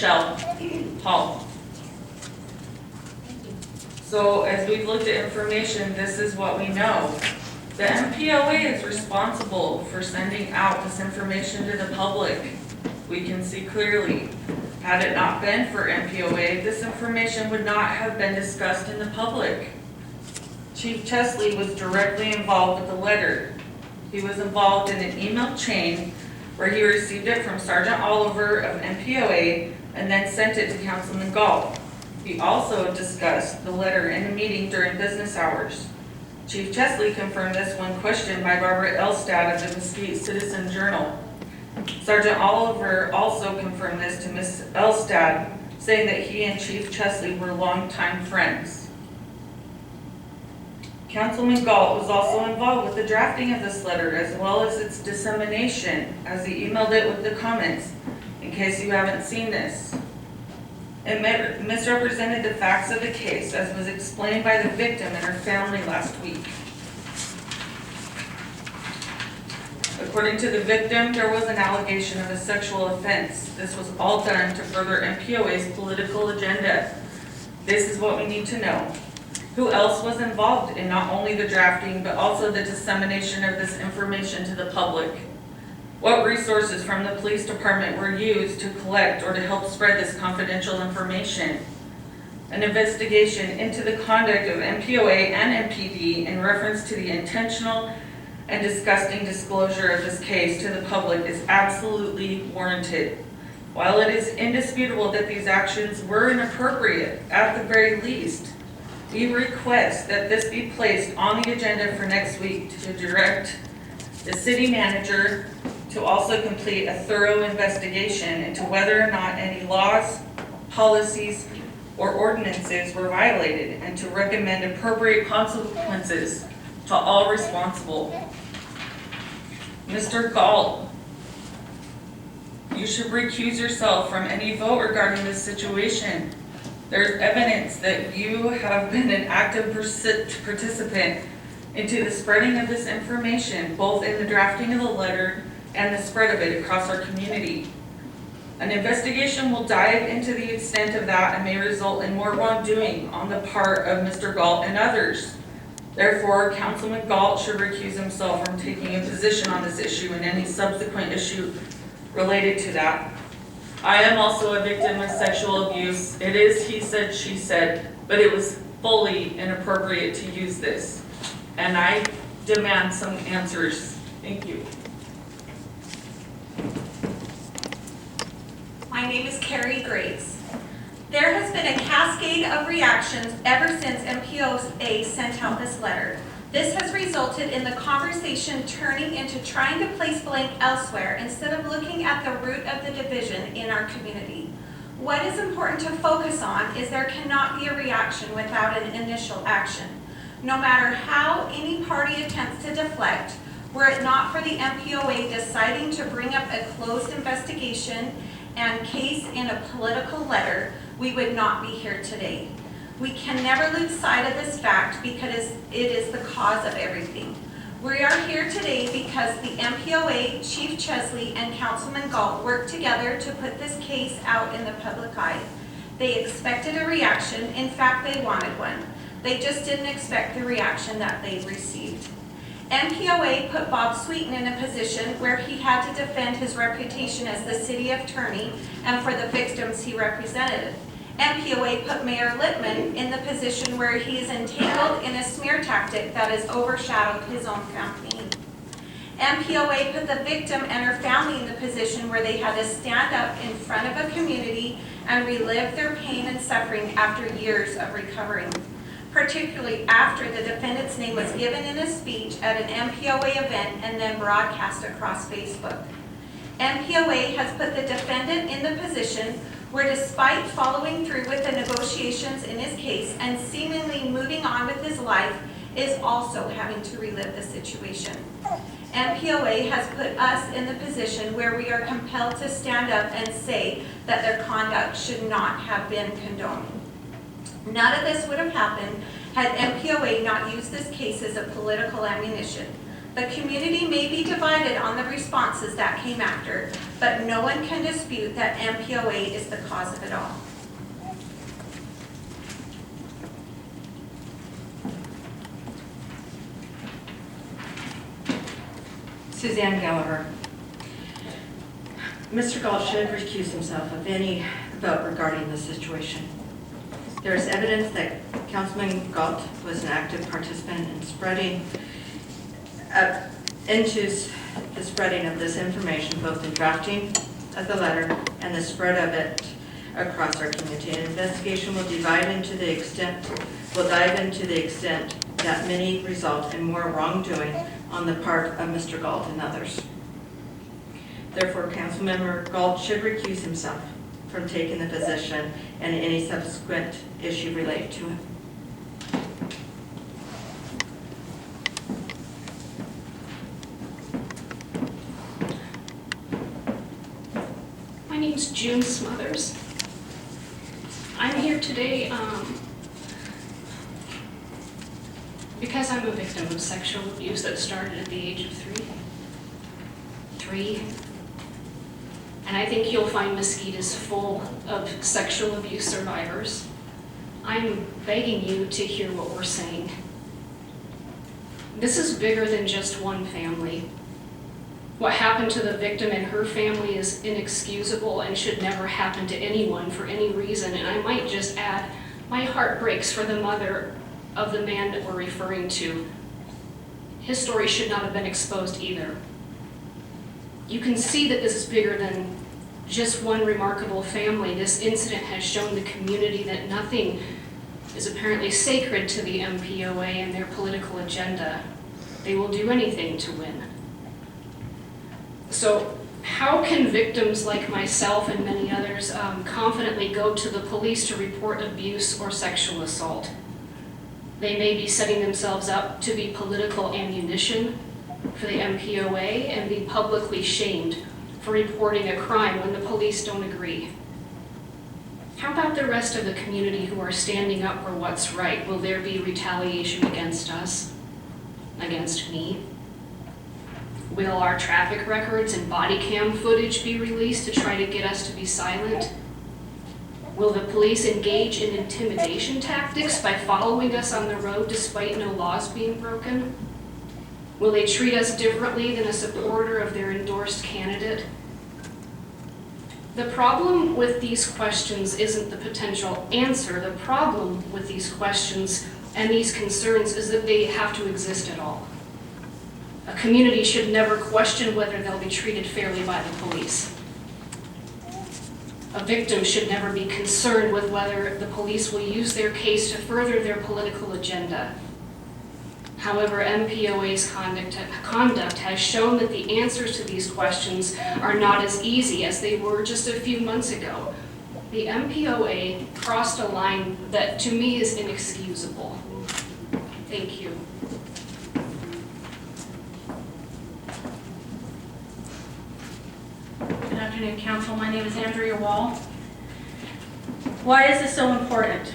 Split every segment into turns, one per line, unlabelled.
Michelle Hall. So as we've looked at information, this is what we know. The MPOA is responsible for sending out this information to the public. We can see clearly, had it not been for MPOA, this information would not have been discussed in the public. Chief Chesley was directly involved with the letter. He was involved in an email chain where he received it from Sergeant Oliver of MPOA and then sent it to Councilman Galt. He also discussed the letter in a meeting during business hours. Chief Chesley confirmed this when questioned by Barbara Elstad of the Mesquite Citizen Journal. Sergeant Oliver also confirmed this to Ms. Elstad, saying that he and Chief Chesley were longtime friends. Councilman Galt was also involved with the drafting of this letter as well as its dissemination, as he emailed it with the comments, in case you haven't seen this. It misrepresented the facts of the case, as was explained by the victim and her family last week. According to the victim, there was an allegation of a sexual offense. This was all done to further MPOA's political agenda. This is what we need to know. Who else was involved in not only the drafting, but also the dissemination of this information to the public? What resources from the police department were used to collect or to help spread this confidential information? An investigation into the conduct of MPOA and MPD in reference to the intentional and disgusting disclosure of this case to the public is absolutely warranted. While it is indisputable that these actions were inappropriate, at the very least, we request that this be placed on the agenda for next week to direct the city manager to also complete a thorough investigation into whether or not any laws, policies, or ordinances were violated, and to recommend appropriate consequences to all responsible. Mr. Galt, you should recuse yourself from any vote regarding this situation. There's evidence that you have been an active participant into the spreading of this information, both in the drafting of the letter and the spread of it across our community. An investigation will dive into the extent of that and may result in more wrongdoing on the part of Mr. Galt and others. Therefore, Councilman Galt should recuse himself from taking a position on this issue and any subsequent issue related to that. I am also a victim of sexual abuse. It is he said, she said, but it was fully inappropriate to use this. And I demand some answers. Thank you.
My name is Carrie Graves. There has been a cascade of reactions ever since MPOA sent out this letter. This has resulted in the conversation turning into trying to place blame elsewhere instead of looking at the root of the division in our community. What is important to focus on is there cannot be a reaction without an initial action. No matter how any party attempts to deflect, were it not for the MPOA deciding to bring up a closed investigation and case in a political letter, we would not be here today. We can never lose sight of this fact because it is the cause of everything. We are here today because the MPOA, Chief Chesley, and Councilman Galt worked together to put this case out in the public eye. They expected a reaction. In fact, they wanted one. They just didn't expect the reaction that they received. MPOA put Bob Sweeten in a position where he had to defend his reputation as the city attorney and for the victims he represented. MPOA put Mayor Littman in the position where he is entangled in a smear tactic that has overshadowed his own campaign. MPOA put the victim and her family in the position where they had to stand up in front of a community and relive their pain and suffering after years of recovering, particularly after the defendant's name was given in a speech at an MPOA event and then broadcast across Facebook. MPOA has put the defendant in the position where, despite following through with the negotiations in his case and seemingly moving on with his life, is also having to relive the situation. MPOA has put us in the position where we are compelled to stand up and say that their conduct should not have been condoned. None of this would have happened had MPOA not used this case as a political ammunition. The community may be divided on the responses that came after, but no one can dispute that MPOA is the cause of it all.
Suzanne Gallagher. Mr. Galt should recuse himself of any vote regarding this situation. There is evidence that Councilman Galt was an active participant in spreading into the spreading of this information, both in drafting of the letter and the spread of it across our community. An investigation will dive into the extent that many result in more wrongdoing on the part of Mr. Galt and others. Therefore, Councilmember Galt should recuse himself from taking the position and any subsequent issue related to him.
My name's June Smothers. I'm here today because I'm a victim of sexual abuse that started at the age of three. And I think you'll find Mesquite is full of sexual abuse survivors. I'm begging you to hear what we're saying. This is bigger than just one family. What happened to the victim and her family is inexcusable and should never happen to anyone for any reason. And I might just add, my heart breaks for the mother of the man that we're referring to. His story should not have been exposed either. You can see that this is bigger than just one remarkable family. This incident has shown the community that nothing is apparently sacred to the MPOA and their political agenda. They will do anything to win. So how can victims like myself and many others confidently go to the police to report abuse or sexual assault? They may be setting themselves up to be political ammunition for the MPOA and be publicly shamed for reporting a crime when the police don't agree. How about the rest of the community who are standing up for what's right? Will there be retaliation against us? Against me? Will our traffic records and body cam footage be released to try to get us to be silent? Will the police engage in intimidation tactics by following us on the road despite no laws being broken? Will they treat us differently than a supporter of their endorsed candidate? The problem with these questions isn't the potential answer. The problem with these questions and these concerns is that they have to exist at all. A community should never question whether they'll be treated fairly by the police. A victim should never be concerned with whether the police will use their case to further their political agenda. However, MPOA's conduct has shown that the answers to these questions are not as easy as they were just a few months ago. The MPOA crossed a line that to me is inexcusable. Thank you.
Good afternoon, Council. My name is Andrea Wall. Why is this so important?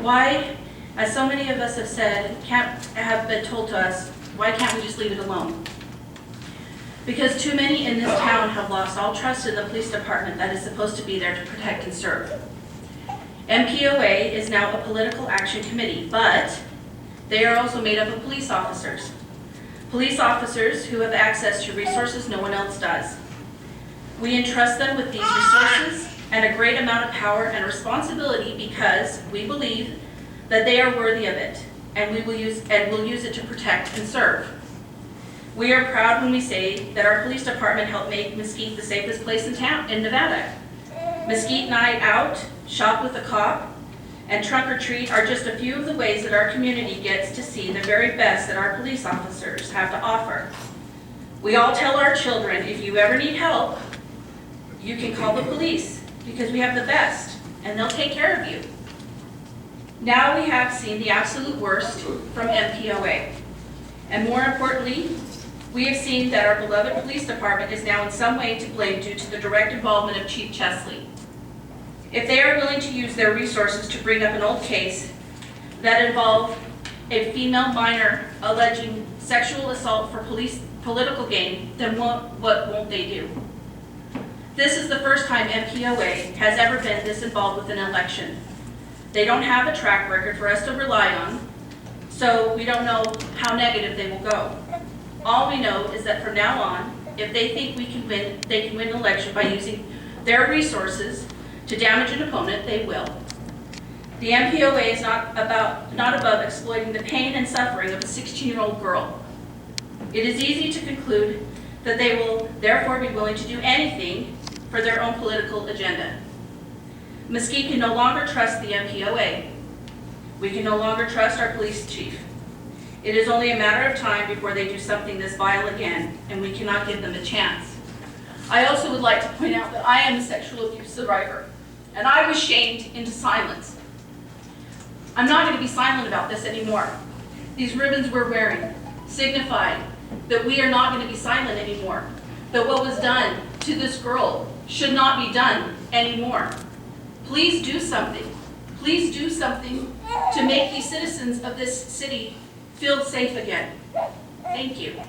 Why, as so many of us have said, have been told to us, why can't we just leave it alone? Because too many in this town have lost all trust in the police department that is supposed to be there to protect and serve. MPOA is now a political action committee, but they are also made up of police officers. Police officers who have access to resources no one else does. We entrust them with these resources and a great amount of power and responsibility because we believe that they are worthy of it, and we'll use it to protect and serve. We are proud when we say that our police department helped make Mesquite the safest place in town, in Nevada. Mesquite Night Out, Shop with a Cop, and Trunk or Treat are just a few of the ways that our community gets to see the very best that our police officers have to offer. We all tell our children, if you ever need help, you can call the police because we have the best and they'll take care of you. Now we have seen the absolute worst from MPOA. And more importantly, we have seen that our beloved police department is now in some way to blame due to the direct involvement of Chief Chesley. If they are willing to use their resources to bring up an old case that involved a female minor alleging sexual assault for political gain, then what won't they do? This is the first time MPOA has ever been this involved with an election. They don't have a track record for us to rely on, so we don't know how negative they will go. All we know is that from now on, if they think they can win an election by using their resources to damage an opponent, they will. The MPOA is not above exploiting the pain and suffering of a 16-year-old girl. It is easy to conclude that they will therefore be willing to do anything for their own political agenda. Mesquite can no longer trust the MPOA. We can no longer trust our police chief. It is only a matter of time before they do something this vile again, and we cannot give them a chance. I also would like to point out that I am a sexual abuse survivor, and I was shamed into silence. I'm not going to be silent about this anymore. These ribbons we're wearing signify that we are not going to be silent anymore, that what was done to this girl should not be done anymore. Please do something. Please do something to make these citizens of this city feel safe again. Thank you.